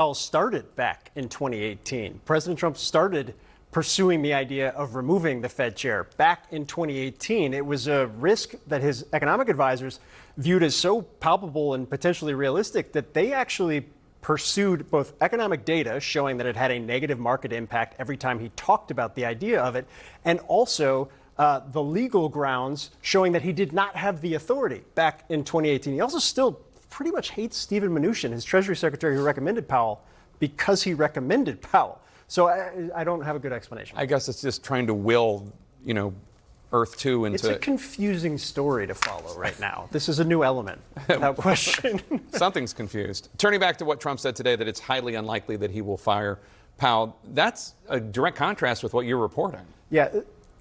Powell started back in 2018. President Trump started pursuing the idea of removing the Fed chair back in 2018. It was a risk that his economic advisors viewed as so palpable and potentially realistic that they actually pursued both economic data showing that it had a negative market impact every time he talked about the idea of it, and also the legal grounds showing that he did not have the authority back in 2018. He also still pretty much hates Steven Mnuchin, his Treasury Secretary who recommended Powell, because he recommended Powell. So I don't have a good explanation. I guess it's just trying to will, Earth 2 into... It's a confusing story to follow right now. This is a new element, without question. Something's confused. Turning back to what Trump said today, that it's highly unlikely that he will fire Powell, that's a direct contrast with what you're reporting. Yeah.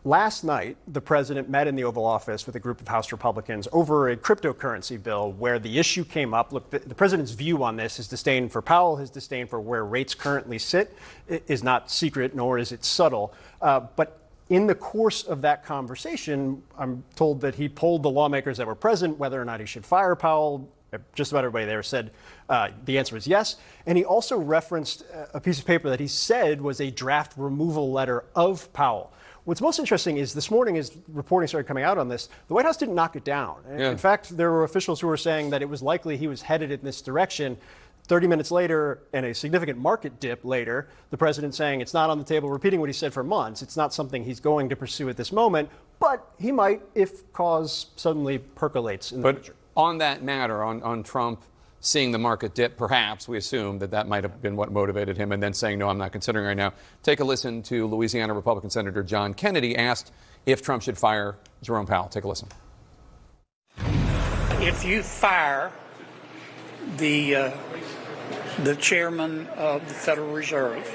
Last night, the president met in the Oval Office with a group of House Republicans over a cryptocurrency bill where the issue came up. Look, the president's view on this, his disdain for Powell, his disdain for where rates currently sit, is not secret, nor is it subtle. But in the course of that conversation, I'm told that he polled the lawmakers that were present whether or not he should fire Powell. Just about everybody there said the answer was yes. And he also referenced a piece of paper that he said was a draft removal letter of Powell. What's most interesting is this morning, as reporting started coming out on this, the White House didn't knock it down. Yeah. In fact, there were officials who were saying that it was likely he was headed in this direction. 30 minutes later, and a significant market dip later, the president saying it's not on the table, repeating what he said for months. It's not something he's going to pursue at this moment, but he might if cause suddenly percolates in the future. But on that matter, on Trump seeing the market dip, perhaps we assume that might have been what motivated him, and then saying, no, I'm not considering right now. Take a listen to Louisiana Republican Senator John Kennedy asked if Trump should fire Jerome Powell. Take a listen. If you fire the chairman of the Federal Reserve,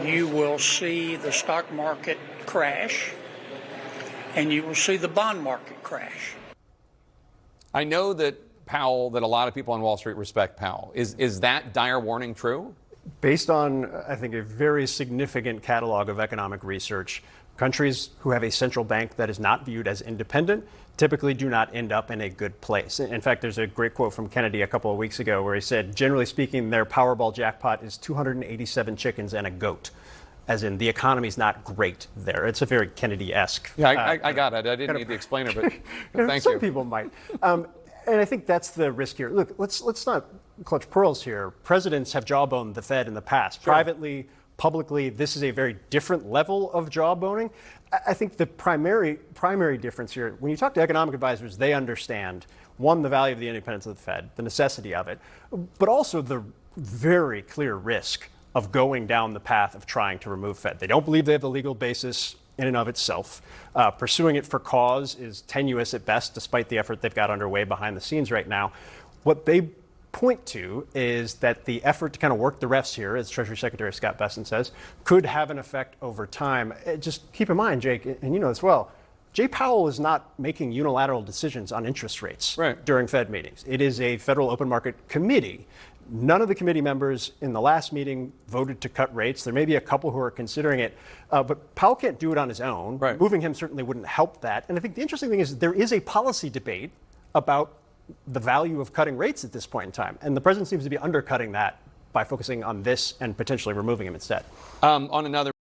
you will see the stock market crash, and you will see the bond market crash. I know that a lot of people on Wall Street respect Powell. Is that dire warning true? Based on, I think, a very significant catalog of economic research, countries who have a central bank that is not viewed as independent typically do not end up in a good place. In fact, there's a great quote from Kennedy a couple of weeks ago where he said, generally speaking, their Powerball jackpot is 287 chickens and a goat. As in, the economy's not great there. It's a very Kennedy-esque. Yeah, I got it. I didn't need the explainer, but thank you. Some people might. And I think that's the risk here. Look, let's not clutch pearls here. Presidents have jawboned the Fed in the past. Sure. Privately, publicly, this is a very different level of jawboning. I think the primary difference here, when you talk to economic advisors, they understand, one, the value of the independence of the Fed, the necessity of it, but also the very clear risk of going down the path of trying to remove Fed. They don't believe they have the legal basis in and of itself. Pursuing it for cause is tenuous at best, despite the effort they've got underway behind the scenes right now. What they point to is that the effort to kind of work the refs here, as Treasury Secretary Scott Bessent says, could have an effect over time. Just keep in mind, Jake, and you know this well, Jay Powell is not making unilateral decisions on interest rates during Fed meetings. It is a Federal Open Market Committee. None of the committee members in the last meeting voted to cut rates. There may be a couple who are considering it, but Powell can't do it on his own. Right. Moving him certainly wouldn't help that. And I think the interesting thing is there is a policy debate about the value of cutting rates at this point in time. And the president seems to be undercutting that by focusing on this and potentially removing him instead. On another